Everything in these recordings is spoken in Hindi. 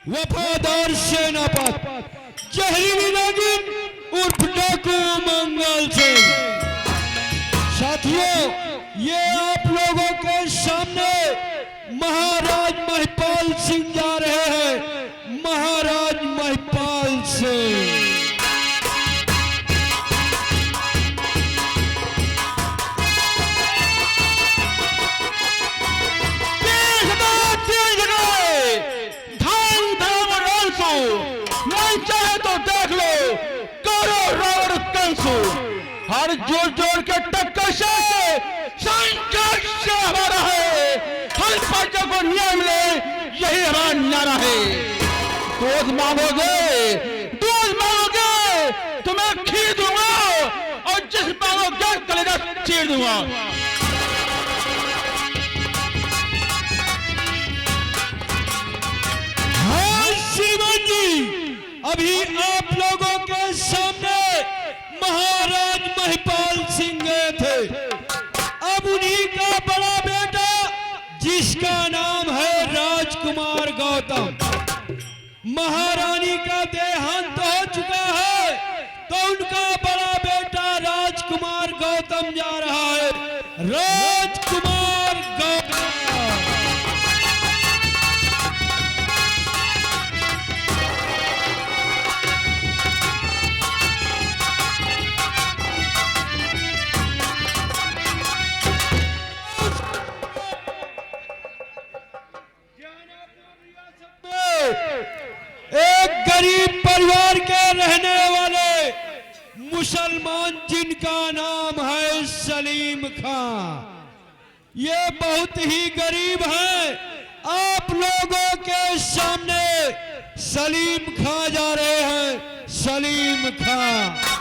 वफादार सेनापति जहरीली नागिन उर्फ डाकू मंगल सिंह। साथियों, ये आप लोगों के सामने महाराज महिपाल सिंह जा रहे हैं। महाराज महिपाल सिंह। हर जोर जोर के टक्कर से संघर्ष हमारा है। हर पार्टियों को न्याय मिले, यही हमारा नारा है। दूध मांगोगे तो मैं खीर दूंगा, और जिस मांगोगे कलेजा चीर दूंगा। हाँ श्रीमान जी, अभी आप लोगों के सामने महाराज महिपाल सिंह गए थे। अब उन्हीं का बड़ा बेटा, जिसका नाम है राजकुमार गौतम, महारानी का देहांत हो चुका है, तो उनका बड़ा बेटा राजकुमार गौतम जा रहा है। राजकुमार गौतम। एक गरीब परिवार के रहने वाले मुसलमान, जिनका नाम है सलीम खां, ये बहुत ही गरीब हैं। आप लोगों के सामने सलीम खां जा रहे हैं। सलीम खां।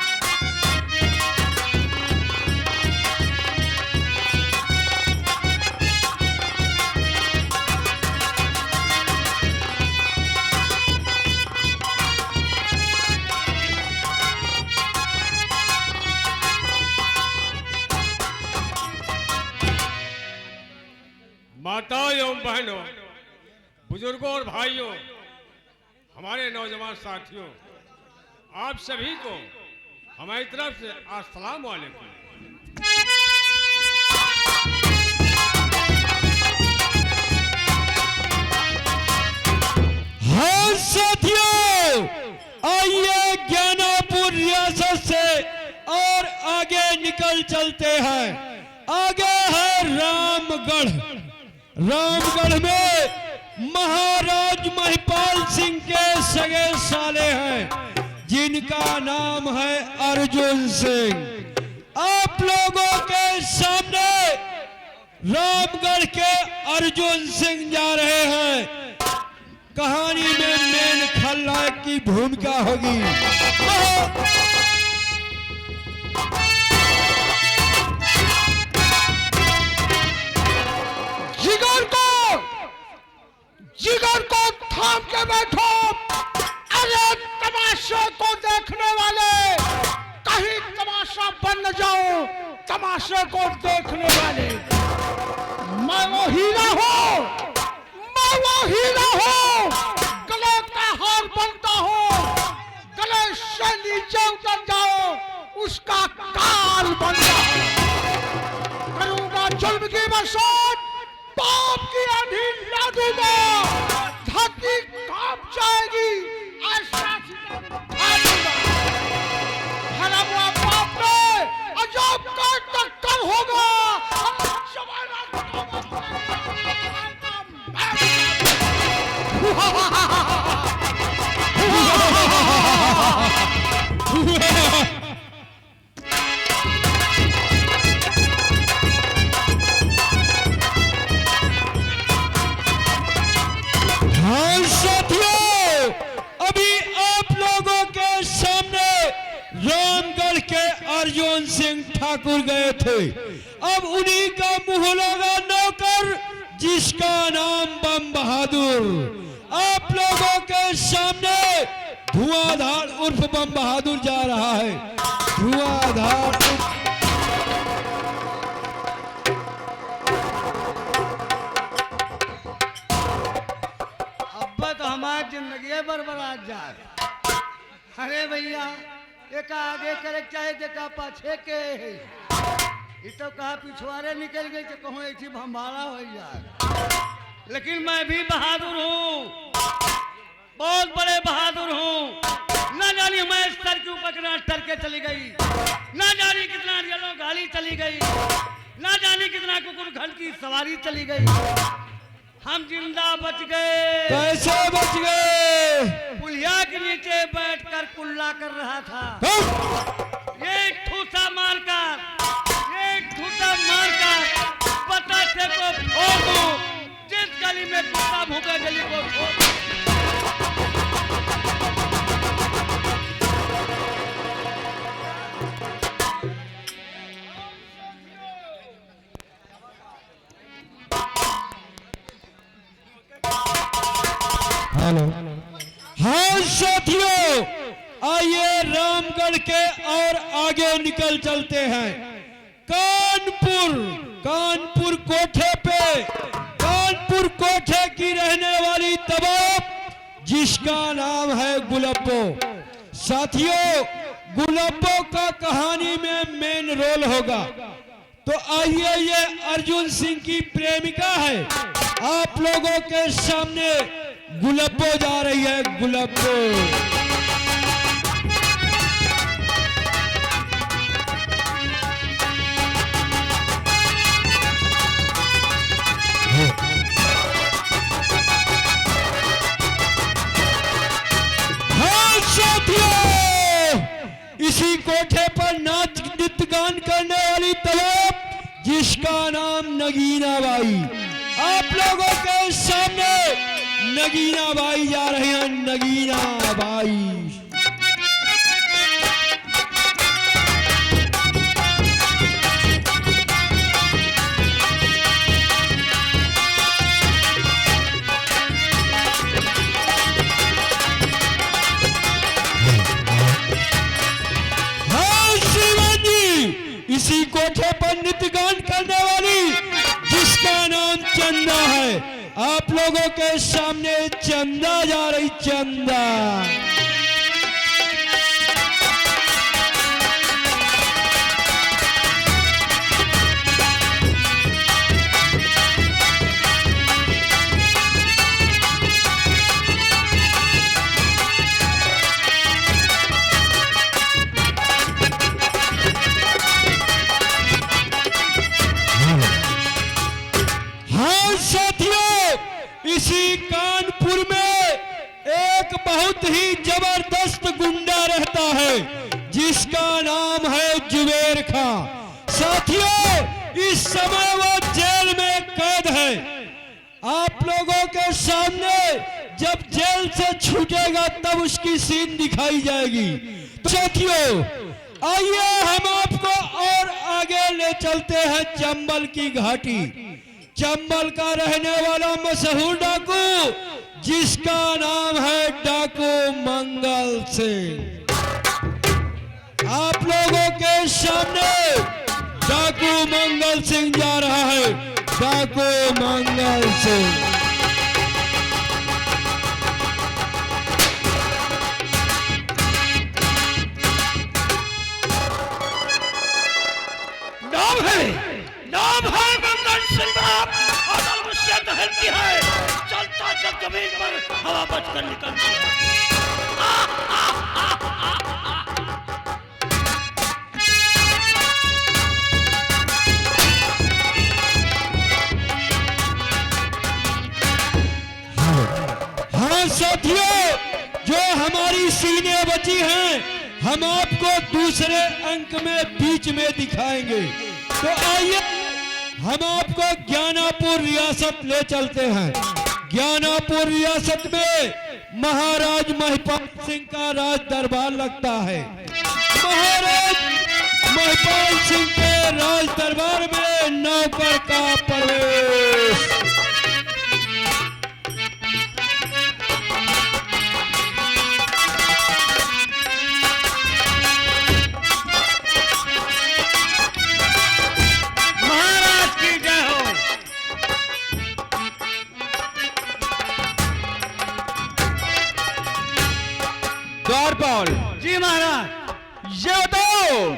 माताओं एवं बहनों, बुजुर्गों और भाइयों, हमारे नौजवान साथियों, आप सभी को हमारी तरफ से अस्सलाम वालेकुम। हाँ साथियों, आइए ज्ञानापुर रियासत से और आगे निकल चलते हैं। आगे है रामगढ़। रामगढ़ में महाराज महिपाल सिंह के सगे साले हैं, जिनका नाम है अर्जुन सिंह। आप लोगों के सामने रामगढ़ के अर्जुन सिंह जा रहे हैं। कहानी में मेन खलनायक की भूमिका होगी। जिगर को थाम के बैठो। अरे तमाशे को देखने वाले, कहीं तमाशा बन न जाओ। तमाशे को देखने वाले, मैं वो हीरा हूँ, मैं वो हीरा हूँ, गले का हार बनता हूँ। गले से नीचे उतर जाओ, उसका काल बन जाओ। करूंगा जुल्म की बरसात, पाप की आंधी ला दूंगा। धरती कांप जाएगी, ऐसा हरा पाप में अजब का टक्कर होगा। हाँ साथियों, अभी आप लोगों के सामने रामगढ़ के अर्जुन सिंह ठाकुर गए थे। अब उन्हीं का मुंह लगा नौकर, जिसका नाम बम बहादुर। आप लोगों के सामने धुआंधार उर्फ बम बहादुर जा रहा है। धुआंधार हमारी जिंदगी बर्बाद जाए। अरे भैया एक आगे करे चाहे देखा पाछे के ये तो कहा पिछवाड़े निकल गई तो कहूँ ऐसी भंबारा हो जाए। लेकिन मैं भी बहादुर हूँ, बहुत बड़े बहादुर हूँ। ना जानी मैं सर के ऊपर कितना टर के चली गई, ना जानी कितना येलो गाड़ी चली गई, ना जानी कितना कुकुर घंट की सवारी चली गई। हम जिंदा बच गए। कैसे बच गए? पुलिया के नीचे बैठकर कुल्ला कर रहा था। ये ठूसा मारकर पता से को ठोको, जिस गली में कुत्ता भूखे गली को ठोको। हाँ साथियों, आइए रामगढ़ के और आगे निकल चलते हैं। कानपुर कोठे पे, कानपुर कोठे की रहने वाली तबाब जिसका नाम है गुलब्बो। साथियों, गुलब्बो का कहानी में मेन रोल होगा। तो आइए, ये अर्जुन सिंह की प्रेमिका है। आप लोगों के सामने गुलब्बो जा रही है, गुलब्बो। हाँ साथियों, इसी कोठे पर नाच नृत्य गान करने वाली तलाब जिसका नाम नगीना बाई। आप लोगों के सामने नगीना बाई जा रही हैं, नगीना बाई। हाँ श्रीमान जी, इसी कोठे पर नृत्य गान करने वाली जिसका नाम चंदा है। आप लोगों के सामने चंदा जा रही, चंदा। हाँ साथियों, इसी कानपुर में एक बहुत ही जबरदस्त गुंडा रहता है जिसका नाम है जुबेर खां। साथियों, इस समय वो जेल में कैद है। आप लोगों के सामने जब जेल से छूटेगा तब उसकी सीन दिखाई जाएगी। तो साथियों, आइए हम आपको और आगे ले चलते हैं चंबल की घाटी। चंबल का रहने वाला मशहूर डाकू जिसका नाम है डाकू मंगल सिंह। आप लोगों के सामने डाकू मंगल सिंह जा रहा है, डाकू मंगल सिंह। नाम है मंगल सिंह बाप, असल मुझसे दहलती है, चलता जब जमीन पर हवा बचकर निकलती है। हाँ साथियों, जो हमारी सीनें बची हैं हम आपको दूसरे अंक में बीच में दिखाएंगे। तो आइए हम आपको ज्ञानापुर रियासत ले चलते हैं। ज्ञानापुर रियासत में महाराज महिपाल सिंह का राज दरबार लगता है। महाराज महिपाल सिंह के राज दरबार में नौकर का प्रवेश। द्वारपाल, जी महाराज। ये बताओ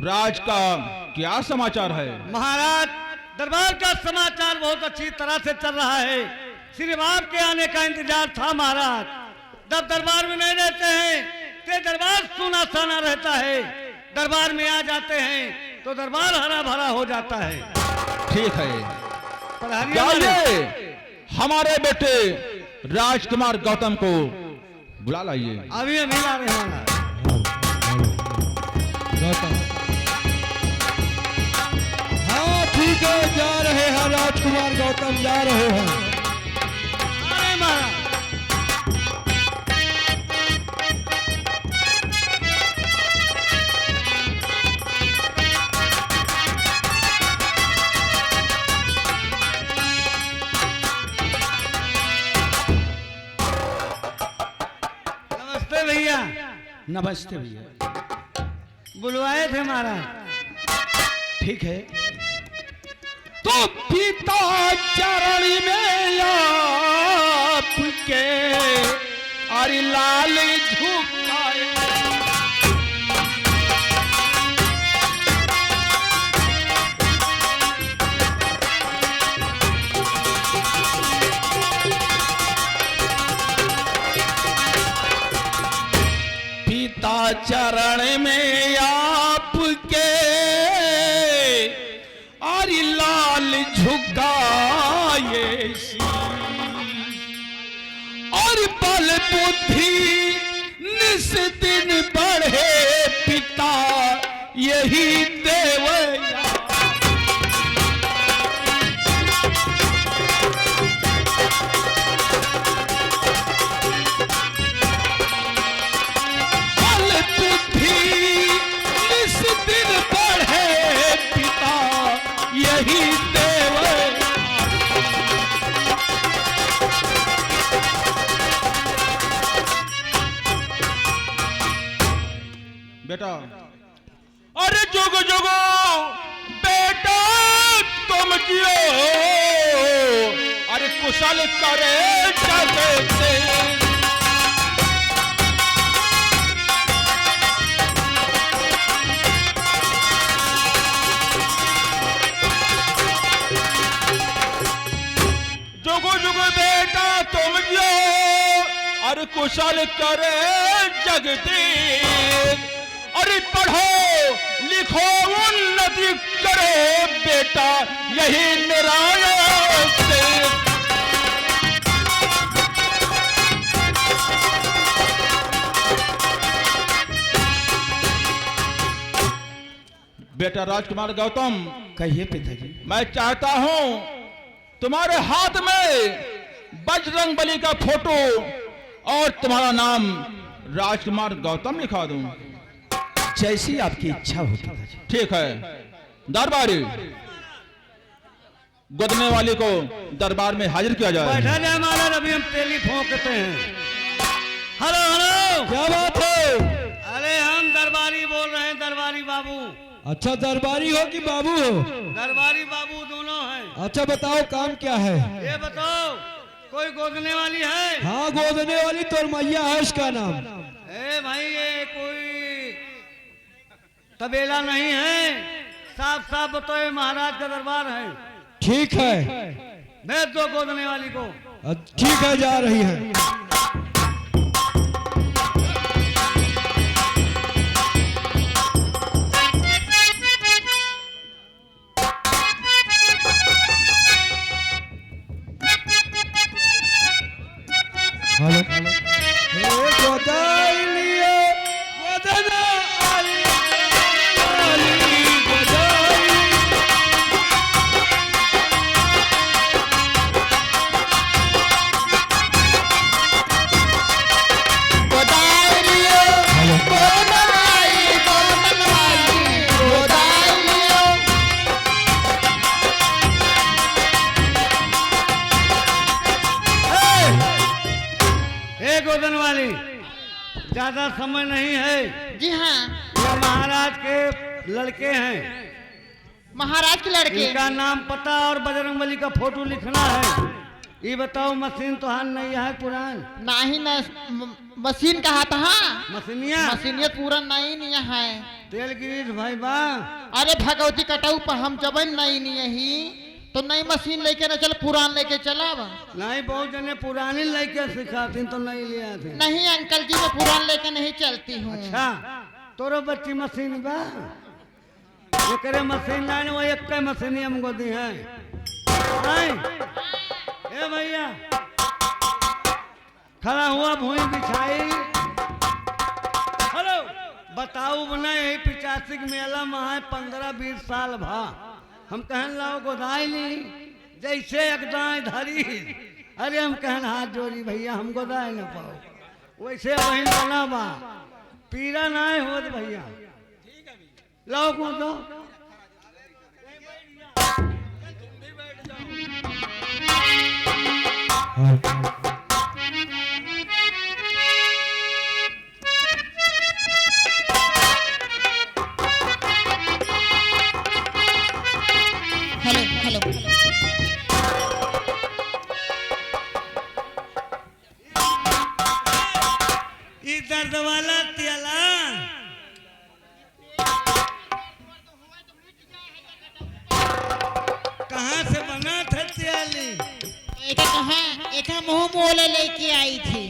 राज का क्या समाचार है? महाराज दरबार का समाचार बहुत अच्छी तरह से चल रहा है। सिर्फ आपके आने का इंतजार था महाराज। जब दरबार में नहीं रहते हैं तो दरबार सुना साना रहता है, दरबार में आ जाते हैं तो दरबार हरा भरा हो जाता है। ठीक है, पर हरियाणा जाइए हमारे बेटे राजकुमार गौतम को बुला लाइए। अभी अभी ला रहे हैं महाराज। गौतम, हाँ ठीक है, जा रहे हैं राजकुमार गौतम, जा रहे हैं। अरे महाराज नमस्ते भैया। नमस्ते भैया। बुलवाए थे महाराज। ठीक है, तो पिता चरण में आपके अरे लाल झुकाए, पिता चरण में आपके अरे लाल झुकाए और बल बुद्धि निस दिन बढ़े पिता यही देवया। बल बुद्धि निस दिन बढ़े पिता यही देवया। बेटा, अरे जोगो जोगो बेटा तुम जियो, अरे कुशल करे जगते। जोगो जोगो बेटा तुम जियो, अरे कुशल करे जगदीश। अरे पढ़ो लिखो उन्नति करो बेटा यही मेरा आदेश। बेटा राजकुमार गौतम, कहिए पिताजी। मैं चाहता हूं तुम्हारे हाथ में बजरंग बली का फोटो और तुम्हारा नाम राजकुमार गौतम लिखा दूं। जैसी आपकी इच्छा हो पिताजी। ठीक है, दरबारी गुदने वाले को दरबार में हाजिर किया जाए। बैठा जाए महाराज, अभी हम तेली फोंकते हैं। हेलो हेलो, क्या बात है? अरे हम दरबारी बोल रहे हैं, दरबारी बाबू। अच्छा, दरबारी हो कि बाबू हो? दरबारी बाबू दोनों हैं। अच्छा बताओ काम क्या है? ये बताओ कोई गोदने वाली है? हाँ, गोदने वाली तो मैया है, उसका नाम। ए भाई, ये कोई तबेला नहीं है, साफ साफ बताओ महाराज का दरबार है। ठीक है, भेज दो गोदने वाली को। ठीक है, जा रही है। हेलो, गोदन वाली, ज्यादा समय नहीं है। जी हाँ, ये महाराज के लड़के हैं। महाराज के लड़के। इनका नाम पता और बजरंगबली का फोटो लिखना है। ये बताओ मशीन तो हाल नहीं है पुरान नहीं न मशीन कहा था मशीनिया मशीनियत पूरा नहीं नहीं है। तेल गिरीश भाई बा अरे भगवती कटाऊ पर हम जब नहीं नहीं तो नई मशीन लेके न चल पुरान लेके चला नहीं बहुत जने पुरानी लेके सिखाती तो नहीं ले आते। नहीं अंकल जी मैं पुरान लेके नहीं चलती हूँ। अच्छा तोरो बच्ची मशीन बा ये करे मशीन लाने वो एक का मशीन हमको दी है ए भैया खड़ा हुआ भूमि बिछाई। हेलो बताऊ बना यही 85 के मेला में है 15-20 साल भा हम कहन लाओ गोदाई ली जैसे एकदाई धरी। अरे हम कहन हाथ जोड़ी भैया हम गोदाई न पाओ वैसे बहन बना बा पीरा ना हो भैया लाओ को दो हेलो हेलो ये दर्द वाला तेला कहाँ से बना था तेली एक मुंह मोले लेके आई थी।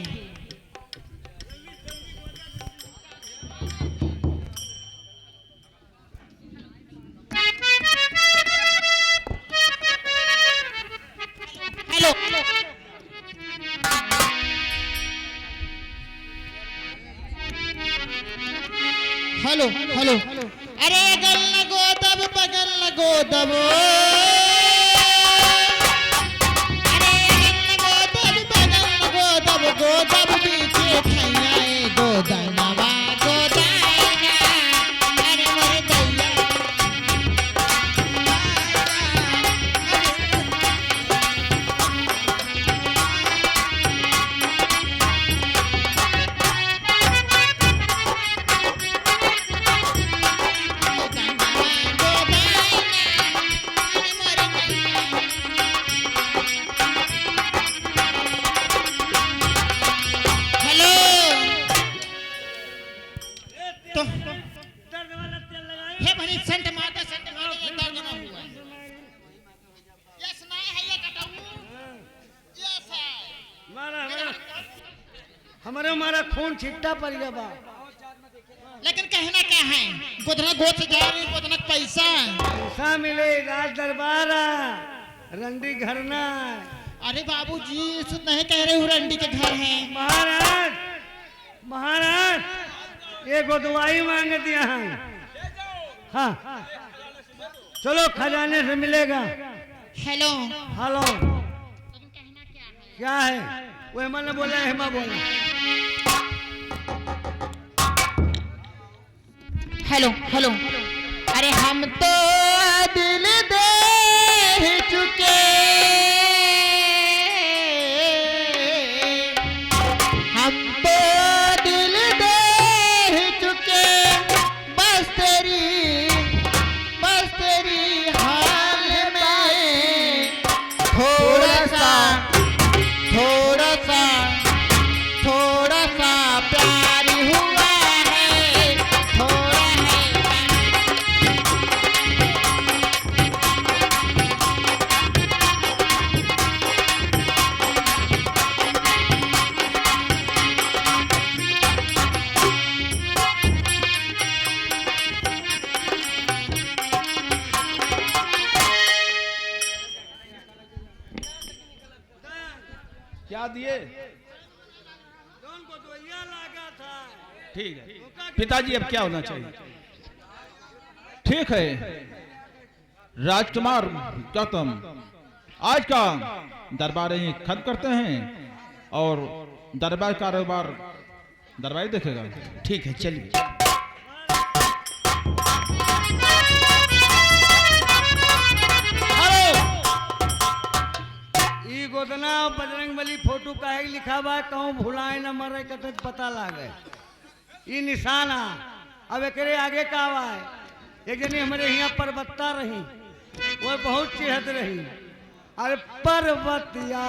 हेलो हेलो हेलो अरे गल लगो दब बगल लगो दबो गोदब पीछे खैयाए गोदनवा गोदाइना अरे मोर दैया हमारे हमारा खून छिट्टा पड़ गया बा। लेकिन कहना क्या है गोदना गोद से जा रही गोदना पैसा पैसा मिले राज दरबार रंडी घर ना। अरे बाबूजी सुन नहीं कह रहे हो रंडी के घर है। महाराज महाराज ये गोदवाई मांग दिया है। हाँ चलो खजाने से मिलेगा। हेलो हेलो लेकिन कहना क्या है वो हेमा ने बोला हेमा बोला। हेलो हेलो अरे हम तो दिल दे चुके हम तो दिल दे चुके बस तेरी हाल में थोड़ा सा प्यार हुआ है थोड़ा है। क्या दिए? ठीक है पिताजी अब क्या होना चाहिए? ठीक है राजकुमार गौतम आज का दरबार यहीं खत्म करते हैं और दरबार कारोबार दरबार देखेगा। ठीक है चलिए। ई गोदना बजरंग बली फोटो काहे लिखा बा कहूँ भुलाए न मरे कते पता लागे ई निशाना। अब एकरे आगे का बा एक जनी हमारे यहाँ परबत्ता रही वो बहुत चेहत रही अरे पर्वतिया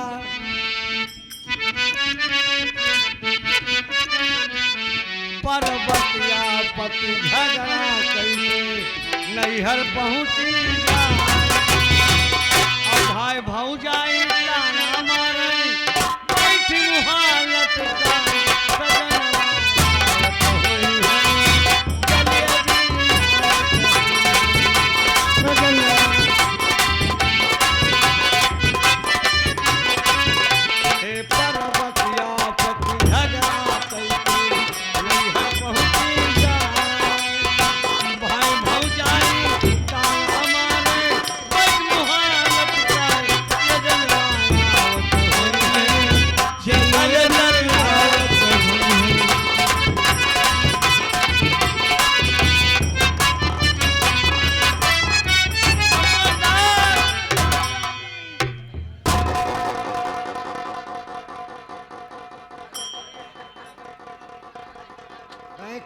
पर्वतिया पति झगड़ा कैले नैहर पहुँची अब भाई भौजाई ताना मारे बैठी मुहालत का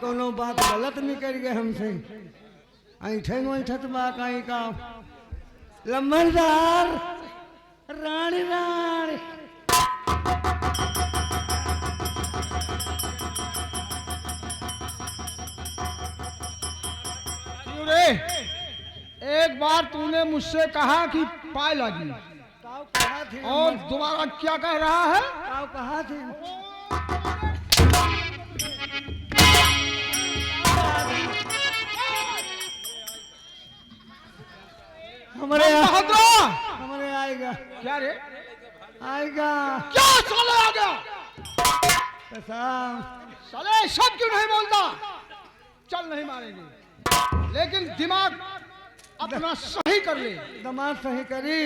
कोनो बात गलत नहीं कर गए हमसे ऐठन ऐठत बा कहीं का लम्बरदार रानी रानी रे एक बार तूने मुझसे कहा कि पाए लगी कहा थे और दोबारा क्या कह रहा है? कहा थे हमारे आएगा क्या रे? आएगा क्या साले आ गया? कसम साले सब क्यों नहीं बोलता? चल नहीं मारेंगे लेकिन दिमाग अपना सही कर ले। दमाद सही करी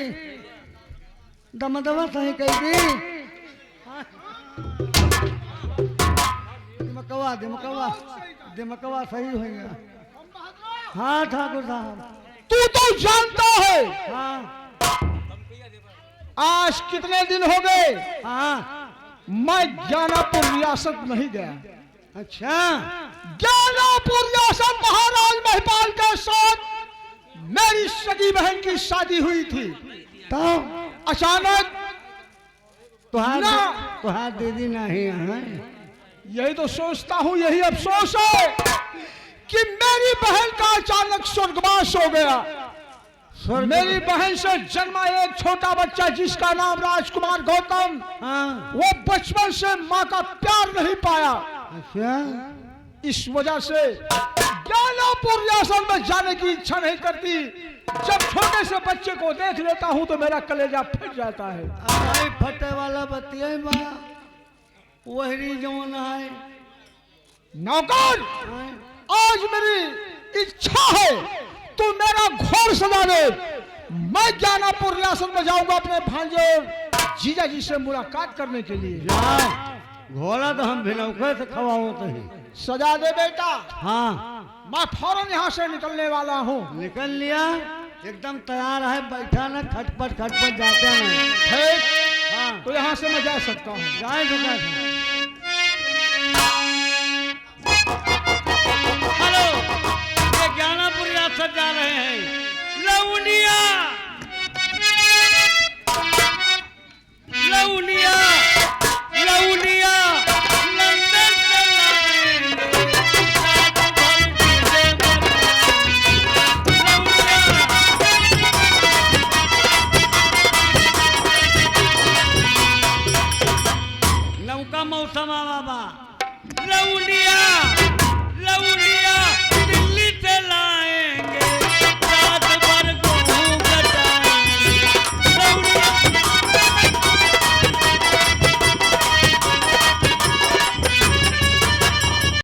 दमा सही करी दिमकवा सही होगा। हाँ ठाकुर साहब तू तो जानता है हाँ आज कितने दिन हो गए हाँ मैं ज्ञानापुर रियासत नहीं गया। अच्छा ज्ञानापुर रियासत महाराज महिपाल के साथ मेरी सगी बहन की शादी हुई थी। तो अचानक तुहार दीदी नहीं है। यही तो सोचता हूँ, यही अफसोस है कि मेरी बहन का अचानक स्वर्गवास हो गया। मेरी बहन से जन्मा एक छोटा बच्चा जिसका नाम राजकुमार गौतम, हाँ वो बचपन से माँ का प्यार नहीं पाया। अच्छा इस वजह से ज्ञानापुर रियासत में जाने की इच्छा नहीं करती। जब छोटे से बच्चे को देख लेता हूँ तो मेरा कलेजा फट जाता है। आई फटे वाला बतिया बा वही जवन है। नौकर आज मेरी इच्छा है तू मेरा घोड़ सजा दे। मैं ज्ञानापुर रियासत में जाऊंगा अपने भांजे और जीजा जी से मुलाकात करने के लिए। घोड़ा तो हम भिनौखे से खवाओ तो ही सजा दे बेटा। हाँ मैं फौरन यहाँ से निकलने वाला हूँ। निकल लिया एकदम तैयार है। बैठा ना खटपट जाते हैं। ठीक हाँ तो यहाँ से मैं जा सकता हूँ। जाए हेलो ये ज्ञानापुर रियासत जा रहे हैं। लौनिया लौनिया लौनिया नौका मौसम बाबा लौनिया